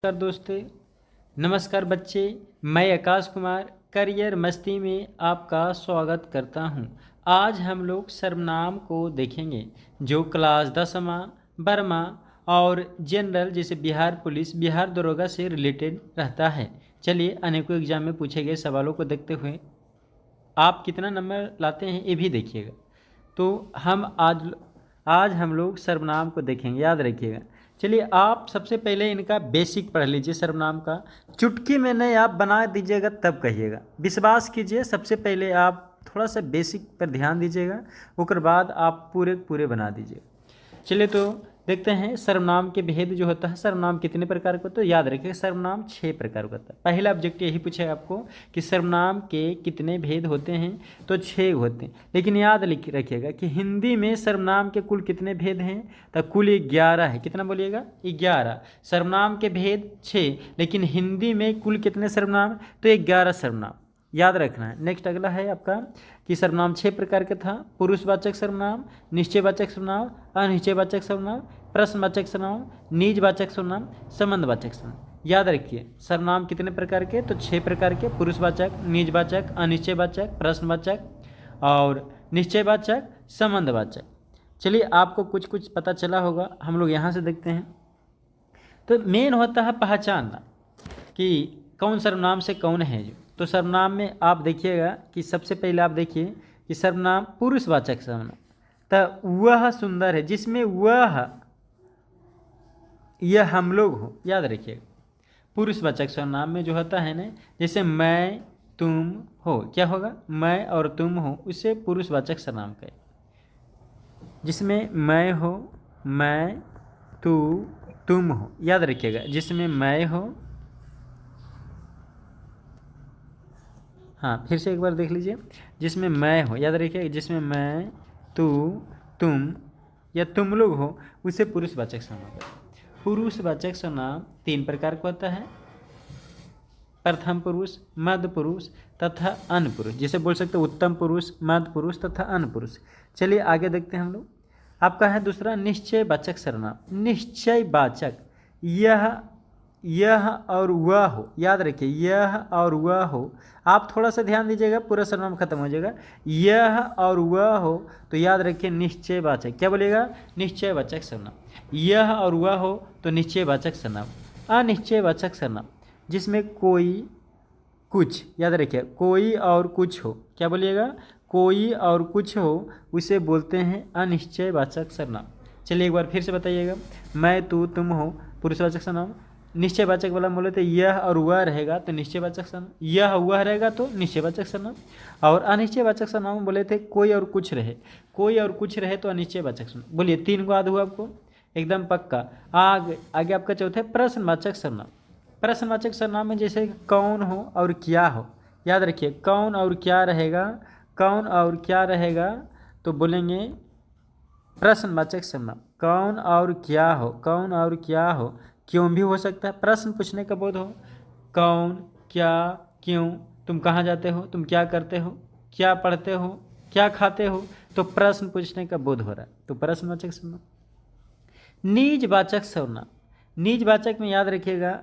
दोस्तों, नमस्कार बच्चे। मैं आकाश कुमार करियर मस्ती में आपका स्वागत करता हूं। आज हम लोग सर्वनाम को देखेंगे जो क्लास 10वां बर्मा और जनरल जैसे बिहार पुलिस, बिहार दरोगा से रिलेटेड रहता है। चलिए अनेकों एग्जाम में पूछे गए सवालों को देखते हुए आप कितना नंबर लाते हैं ये भी देखिएगा। तो हम आज हम लोग सर्वनाम को देखेंगे, याद रखिएगा। चलिए आप सबसे पहले इनका बेसिक पढ़ लीजिए सर्वनाम का। चुटकी में नहीं, आप बना दीजिएगा तब कहिएगा। विश्वास कीजिए, सबसे पहले आप थोड़ा सा बेसिक पर ध्यान दीजिएगा, उसके बाद आप पूरे बना दीजिएगा। चलिए तो देखते हैं सर्वनाम के भेद जो होता है। सर्वनाम कितने प्रकार का होता है, याद रखिए सर्वनाम 6 प्रकार का होता है। पहला ऑब्जेक्ट यही पूछेगा आपको कि सर्वनाम के कितने भेद होते हैं, तो 6 होते हैं। लेकिन याद रखिएगा कि हिंदी में सर्वनाम के कुल कितने भेद हैं, तो कुल 11 है। कितना बोलिएगा, 11। सर्वनाम के भेद 6, लेकिन हिंदी में कुल कितने सर्वनाम, तो 11 सर्वनाम याद रखना है। नेक्स्ट अगला है आपका कि सर्वनाम 6 प्रकार का था। पुरुषवाचक सर्वनाम, निश्चयवाचक सर्वनाम, अनिश्चयवाचक सर्वनाम, प्रश्नवाचक सर्वनाम, निजवाचक सर्वनाम, संबंधवाचक सर्वनाम। याद रखिए सर्वनाम कितने प्रकार के, तो 6 प्रकार के। पुरुषवाचक, निजवाचक, अनिश्चयवाचक, प्रश्नवाचक और निश्चयवाचक, संबंधवाचक। चलिए आपको कुछ पता चला होगा, हम लोग यहाँ से देखते हैं। तो मेन होता है पहचानना कि कौन सर्वनाम से कौन है जो। तो सर्वनाम में आप देखिएगा कि सबसे पहले आप देखिए कि सर्वनाम पुरुषवाचक सर्वनाम, तो वह सुंदर है जिसमें वह यह हम लोग हो, याद रखिएगा। पुरुषवाचक सर्वनाम में जो होता है ना, जैसे मैं तुम हो, क्या होगा, मैं और तुम हो, उसे पुरुषवाचक सर्वनाम कहे। जिसमें मैं हो, मैं, तू, तुम हो, याद रखिएगा। जिसमें मैं हो, हाँ फिर से एक बार देख लीजिए। जिसमें मैं हो, याद रखिए। जिसमें मैं, तू, तुम या तुम लोग हो, उसे पुरुषवाचक सर्वनाम कहते हैं। पुरुषवाचक सर्वनाम 3 प्रकार का होता है। प्रथम पुरुष, मध्य पुरुष तथा अन्य पुरुष। जिसे बोल सकते हैं उत्तम पुरुष, मध्य पुरुष तथा अन्य पुरुष। चलिए आगे देखते हैं हम लोग। आपका है दूसरा निश्चयवाचक सर्वनाम। निश्चयवाचक यह और वह हो, याद रखिए यह और वह हो। आप थोड़ा सा ध्यान दीजिएगा, पूरा सर्वनाम खत्म हो जाएगा। यह और वह हो तो याद रखिए निश्चयवाचक, क्या बोलिएगा, निश्चयवाचक सर्वनाम। यह और वह हो तो निश्चयवाचक सर्वनाम। अनिश्चयवाचक सर्वनाम जिसमें कोई कुछ, याद रखिए कोई और कुछ हो, क्या बोलिएगा, कोई और कुछ हो, उसे बोलते हैं अनिश्चयवाचक सर्वनाम। चलिए एक बार फिर से बताइएगा। मैं, तू, तुम हो, पुरुषवाचक सर्वनाम। निश्चयवाचक वाला बोले तो यह और वह रहेगा तो निश्चयवाचक सर्वनाम, यह वह रहेगा तो निश्चयवाचक सर्वनाम। और अनिश्चयवाचक सर्वनाम बोले थे कोई और कुछ रहे, कोई और कुछ रहे तो अनिश्चयवाचक सर्वनाम। बोलिए 3 को याद हुआ आपको, एकदम पक्का। आगे आपका चौथा है प्रश्नवाचक सर्वनाम। प्रश्नवाचक सर्वनाम में जैसे कौन हो और क्या हो, याद रखिए कौन और क्या रहेगा, कौन और क्या रहेगा तो बोलेंगे प्रश्नवाचक सर्वनाम। कौन और क्या हो, कौन और क्या हो, क्यों भी हो सकता है, प्रश्न पूछने का बोध हो। कौन, क्या, क्यों, तुम कहाँ जाते हो, तुम क्या करते हो, क्या पढ़ते हो, क्या खाते हो, तो प्रश्न पूछने का बोध हो रहा है, तो प्रश्नवाचक सर्वनाम। निजवाचक सर्वनाम, निजवाचक में याद रखिएगा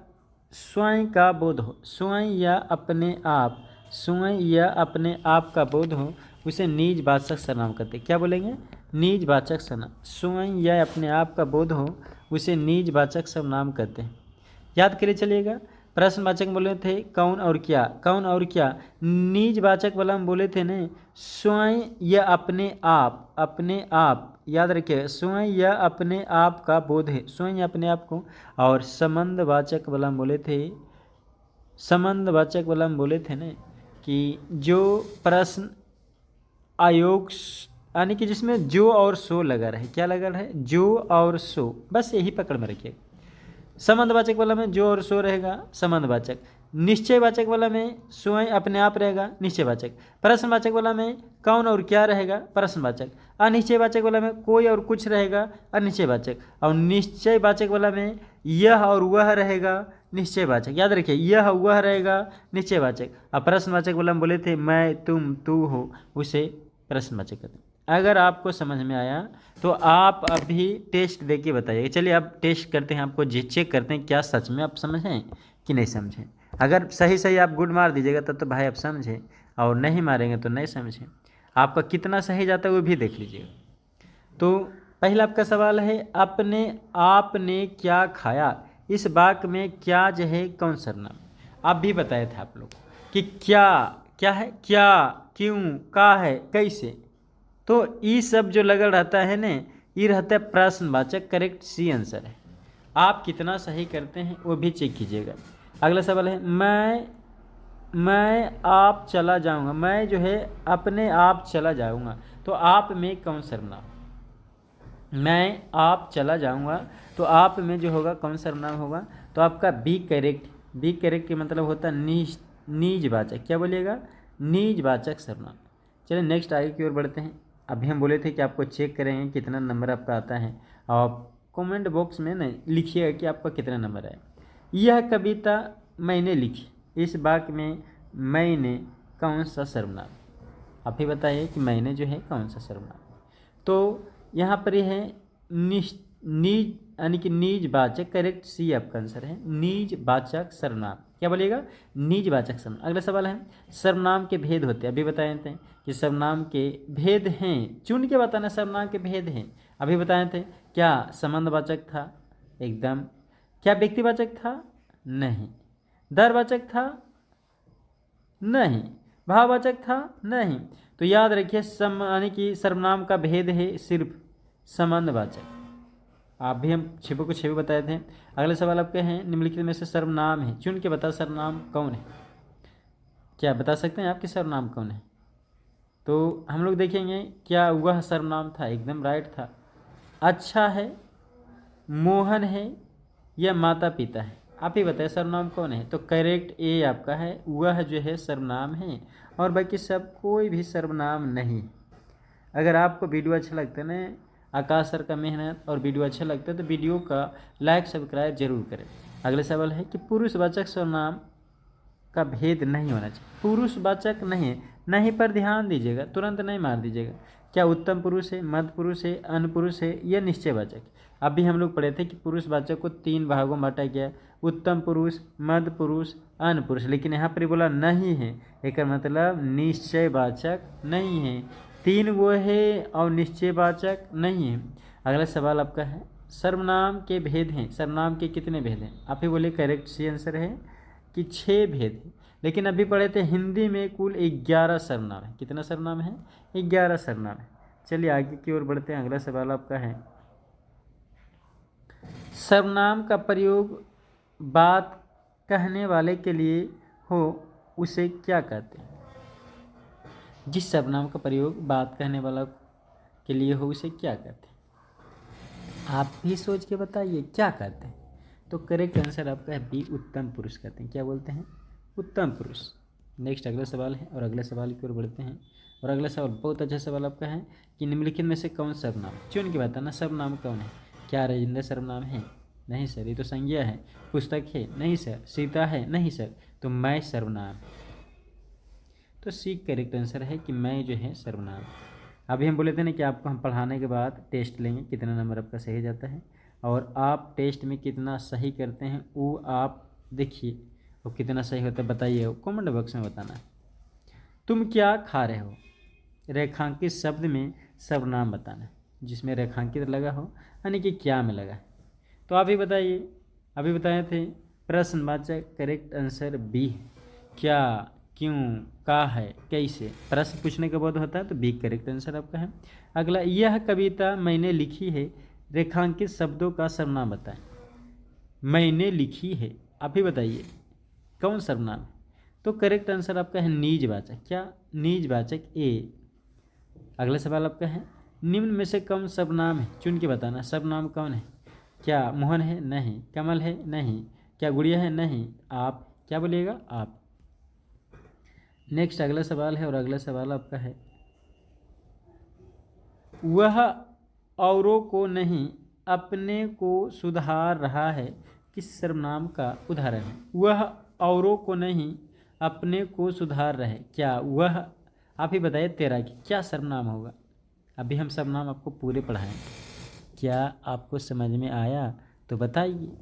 स्वयं का बोध हो, स्वयं या अपने आप, स्वयं या अपने आप का बोध हो, उसे निजवाचक सर्वनाम कहते हैं। क्या बोलेंगे, निजवाचक सर्वनाम। स्वयं या अपने आप का बोध हो उसे निजवाचक सर्वनाम कहते हैं। याद करिए चलिएगा। प्रश्नवाचक बोले थे कौन और क्या, कौन और क्या। निजवाचक वाला हम बोले थे न स्वयं या अपने आप, अपने आप, याद रखिए स्वयं या अपने आप का बोध है, स्वयं या अपने आप को। और संबंधवाचक वाला हम बोले थे, संबंधवाचक वाला हम बोले थे न कि जो प्रश्न आयोग यानी कि जिसमें जो और सो लगा रहे, क्या लगा रहे, जो और सो, बस यही पकड़ में रखिए। संबंधवाचक वाला में जो और सो रहेगा संबंधवाचक। निश्चयवाचक वाला में स्वयं अपने आप रहेगा निश्चयवाचक। प्रश्नवाचक वाला में कौन और क्या रहेगा प्रश्नवाचक। अनिश्चयवाचक वाला में कोई और कुछ रहेगा अनिश्चयवाचक। और निश्चयवाचक वाला में यह और वह रहेगा निश्चयवाचक, याद रखिए यह वह रहेगा निश्चयवाचक। और प्रश्नवाचक वाला हम बोले थे मैं, तुम, तू हो, उसे प्रश्नवाचक कहते हैं। अगर आपको समझ में आया तो आप अभी टेस्ट दे के बताइएगा। चलिए अब टेस्ट करते हैं, आपको चेक करते हैं क्या सच में आप समझें कि नहीं समझें। अगर सही सही आप गुड मार दीजिएगा तब तो भाई आप समझें, और नहीं मारेंगे तो नहीं समझें। आपका कितना सही जाता है वो भी देख लीजिएगा। तो पहला आपका सवाल है, अपने आपने क्या खाया, इस वाक्य में क्या जो है कौन सर्वनाम। आप भी बताए थे आप लोग कि क्या क्या है, क्या, क्यों, का है, कैसे। तो ये सब जो लगल रहता है ना, ये रहता है प्रश्नवाचक। करेक्ट सी आंसर है। आप कितना सही करते हैं वो भी चेक कीजिएगा। अगला सवाल है, मैं आप चला जाऊंगा। मैं जो है अपने आप चला जाऊंगा, तो आप में कौन सर्वनाम। मैं आप चला जाऊंगा तो आप में जो होगा कौन सर्वनाम होगा, तो आपका बी करेक्ट। बी करेक्ट के मतलब होता है निजवाचक। क्या बोलिएगा, निजवाचक सर्वनाम। चलिए नेक्स्ट आगे की ओर बढ़ते हैं। अभी हम बोले थे कि आपको चेक करेंगे कितना नंबर आपका आता है, और कमेंट बॉक्स में ना लिखिएगा कि आपका कितना नंबर है। यह कविता मैंने लिखी, इस वाक्य में मैंने कौन सा सर्वनाम। आप ही बताइए कि मैंने जो है कौन सा सर्वनाम। तो यहाँ पर यह है नीज यानी कि निजवाचक। करेक्ट सी आपका आंसर है, निजवाचक सर्वनाम। क्या बोलिएगा, निजवाचक सर्वनाम। अगला सवाल है, सर्वनाम के भेद होते हैं। अभी बताए थे कि सर्वनाम के भेद हैं, चुन के बताना सर्वनाम के भेद हैं। अभी बताए थे, क्या संबंधवाचक था, एकदम। क्या व्यक्तिवाचक था, नहीं। दरवाचक था, नहीं। भाववाचक था, नहीं। तो याद रखिए यानी कि सर्वनाम का भेद है सिर्फ संबंधवाचक। आप भी हम छिपो को छिपो बताए थे। अगले सवाल आपके हैं, निम्नलिखित में से सर्वनाम है, चुन के बता सर्वनाम कौन है। क्या बता सकते हैं आपके सर्वनाम कौन है। तो हम लोग देखेंगे क्या वह सर्वनाम था, एकदम राइट था। अच्छा है, मोहन है, या माता पिता है। आप ही बताए सर्वनाम कौन है। तो करेक्ट ए आपका है, वह जो है सर्वनाम है, और बाकी सब कोई भी सर्वनाम नहीं। अगर आपको वीडियो अच्छा लगता है ना, आकाश सर का मेहनत और वीडियो अच्छा लगता है, तो वीडियो का लाइक सब्सक्राइब जरूर करें। अगले सवाल है कि पुरुषवाचक सर्वनाम का भेद नहीं होना चाहिए। पुरुषवाचक नहीं पर ध्यान दीजिएगा, तुरंत नहीं मार दीजिएगा। क्या उत्तम पुरुष है, मध्य पुरुष है, अन्य पुरुष है, या निश्चयवाचक। अभी हम लोग पढ़े थे कि पुरुषवाचक को 3 भागों में बांटा गया, उत्तम पुरुष, मध्य पुरुष, अन्य पुरुष। लेकिन यहाँ पर बोला नहीं है, एक मतलब निश्चयवाचक नहीं है। 3 वो है और निश्चयवाचक नहीं है। अगला सवाल आपका है, सर्वनाम के भेद हैं। सर्वनाम के कितने भेद हैं। आप ही बोले करेक्ट सी आंसर है कि 6 भेद हैं। लेकिन अभी पढ़े थे हिंदी में कुल 11 सर्वनाम है। कितना सर्वनाम है, 11 सर्वनाम है। चलिए आगे की ओर बढ़ते हैं। अगला सवाल आपका है, सर्वनाम का प्रयोग बात कहने वाले के लिए हो उसे क्या कहते हैं। जिस सर्वनाम का प्रयोग बात कहने वाला के लिए हो उसे क्या कहते हैं। आप भी सोच के बताइए क्या कहते हैं। तो करेक्ट आंसर आपका है बी, उत्तम पुरुष कहते हैं। क्या बोलते हैं, उत्तम पुरुष। नेक्स्ट अगला सवाल है, और अगले सवाल की ओर बढ़ते हैं। और अगला सवाल बहुत अच्छा सवाल आपका है कि निम्नलिखित में से कौन सर्वनाम, चुन के बताना सर्वनाम कौन है। क्या राजेंद्र सर्वनाम है, नहीं सर, ये तो संज्ञा है। पुस्तक है, नहीं सर। सीता है, नहीं सर। तो मैं सर्वनाम। तो सी करेक्ट आंसर है कि मैं जो है सर्वनाम। अभी हम बोले थे ना कि आपको हम पढ़ाने के बाद टेस्ट लेंगे, कितना नंबर आपका सही जाता है, और आप टेस्ट में कितना सही करते हैं वो आप देखिए, और कितना सही होता है बताइए, कमेंट बॉक्स में बताना। तुम क्या खा रहे हो, रेखांकित शब्द में सर्वनाम बताना, जिसमें रेखांकित लगा हो यानी कि क्या में लगा है। तो आप ही बताइए। अभी बताए थे प्रश्नवाचक। करेक्ट आंसर बी है। क्या, क्यों, का है, कैसे। प्रश्न पूछने के बाद होता है तो बी करेक्ट आंसर आपका है। अगला, यह कविता मैंने लिखी है, रेखांकित शब्दों का सर्वनाम बताएं। मैंने लिखी है, आप ही बताइए कौन सर्वनाम है। तो करेक्ट आंसर आपका है निजवाचक। क्या, निजवाचक ए। अगला सवाल आपका है, निम्न में से कौन सर्वनाम है, चुन के बताना सर्वनाम कौन है। क्या मोहन है, नहीं। कमल है, नहीं। क्या गुड़िया है, नहीं। आप क्या बोलिएगा, आप। नेक्स्ट अगला सवाल है, और अगला सवाल आपका है, वह औरों को नहीं अपने को सुधार रहा है, किस सर्वनाम का उदाहरण है। वह औरों को नहीं अपने को सुधार रहे। क्या वह, आप ही बताइए तैराकी क्या सर्वनाम होगा। अभी हम सर्वनाम आपको पूरे पढ़ाएं, क्या आपको समझ में आया तो बताइए।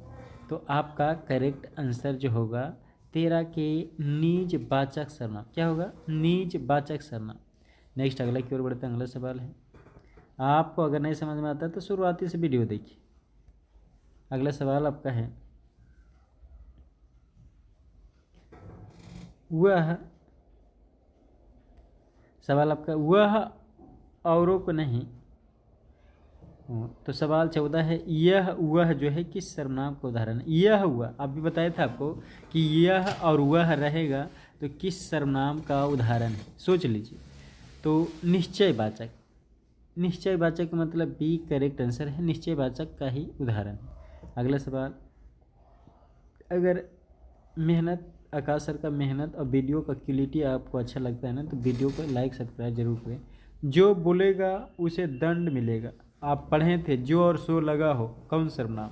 तो आपका करेक्ट आंसर जो होगा 13 के निज वाचक सर्वनाम, क्या होगा? निज वाचक सर्वनाम। नेक्स्ट अगला की ओर बढ़ते हैं, अगला सवाल है। आपको अगर नहीं समझ में आता तो शुरुआती से वीडियो देखिए। अगला सवाल आपका है, वह सवाल आपका वह औरों को नहीं, तो सवाल 14 है, यह वह जो है किस सर्वनाम का उदाहरण है? यह हुआ, आप भी बताया था आपको कि यह और वह रहेगा तो किस सर्वनाम का उदाहरण है, सोच लीजिए। तो निश्चयवाचक, निश्चयवाचक का मतलब बी करेक्ट आंसर है, निश्चयवाचक का ही उदाहरण है। अगला सवाल, अगर मेहनत आकाश सर का मेहनत और वीडियो का क्वालिटी आपको अच्छा लगता है ना, तो वीडियो को लाइक सब्सक्राइब जरूर करें। जो बोलेगा उसे दंड मिलेगा, आप पढ़े थे जो और सो लगा हो, कौन सर्वनाम?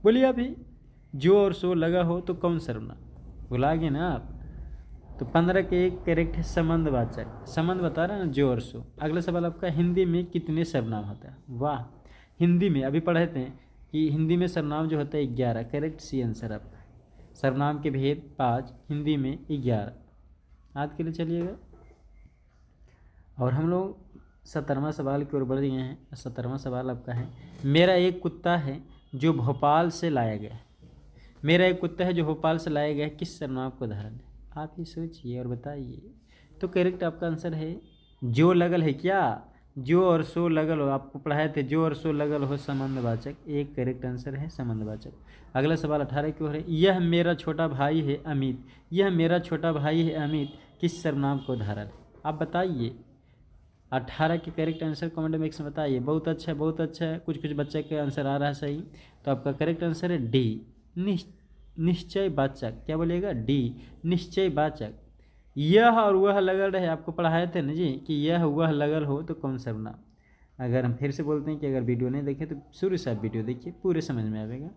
बोलिए अभी, जो और सो लगा हो तो कौन सर्वनाम? भुला गए ना आप? तो 15 के एक करेक्ट है संबंधवाचक, संबंध बता रहे हैं ना, जो और सो। अगला सवाल आपका, हिंदी में कितने सर्वनाम होता है? वाह, हिंदी में अभी पढ़े थे कि हिंदी में सर्वनाम जो होता है 11, करेक्ट सी आंसर आपका। सर्वनाम के भेद 5, हिंदी में 11। आज के लिए चलिएगा, और हम लोग 17वां सवाल की ओर बढ़ गए हैं। 17वां सवाल आपका है, मेरा एक कुत्ता है जो भोपाल से लाया गया है। मेरा एक कुत्ता है जो भोपाल से लाया गया है, किस सर्वनाम का उदाहरण है? आप ही सोचिए और बताइए। तो करेक्ट आपका आंसर है जो लगल है, क्या? जो और सो लगल हो, आपको पढ़ाए थे जो और सो लगल हो संबंधवाचक, एक करेक्ट आंसर है संबंधवाचक। अगला सवाल 18 की ओर है, यह मेरा छोटा भाई है अमित, यह मेरा छोटा भाई है अमित किस सर्वनाम का उदाहरण है? आप बताइए। 18 के करेक्ट आंसर कमेंट बॉक्स में बताइए। बहुत अच्छा है, बहुत अच्छा है, कुछ कुछ बच्चे के आंसर आ रहा है सही। तो आपका करेक्ट आंसर है डी, निश्चयवाचक। क्या बोलिएगा? डी, निश्चयवाचक। यह और वह लगल रहे, आपको पढ़ाए थे ना जी कि यह वह लगल हो तो कौन सर्वनाम? अगर हम फिर से बोलते हैं कि अगर वीडियो नहीं देखे तो शुरू से आप वीडियो देखिए, पूरे समझ में आएगा।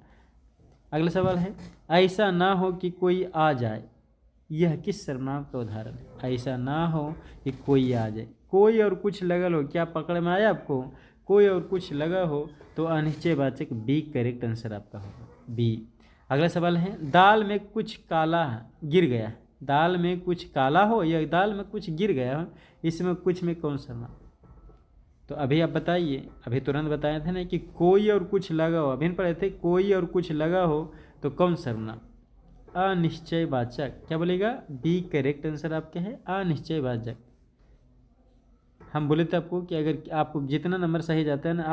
अगला सवाल है, ऐसा ना हो कि कोई आ जाए, यह किस सर्वनाम का उदाहरण है? ऐसा ना हो कि कोई आ जाए, कोई और कुछ लगल हो, क्या पकड़ में आया आपको? कोई और कुछ लगा हो तो अनिश्चयवाचक बी करेक्ट आंसर आपका होगा, बी। अगला सवाल है, दाल में कुछ काला गिर गया, दाल में कुछ काला हो या दाल में कुछ गिर गया हो, इसमें कुछ में कौन सर्वनाम? तो अभी आप बताइए, अभी तुरंत बताए थे ना कि कोई और कुछ लगा हो, अभी पढ़े थे कोई और कुछ लगा हो तो कौन सर्वनाम? अनिश्चयवाचक। क्या बोलेगा? बी करेक्ट आंसर आपके है अनिश्चयवाचक। हम बोले थे आपको कि अगर आपको जितना नंबर सही जाता है ना,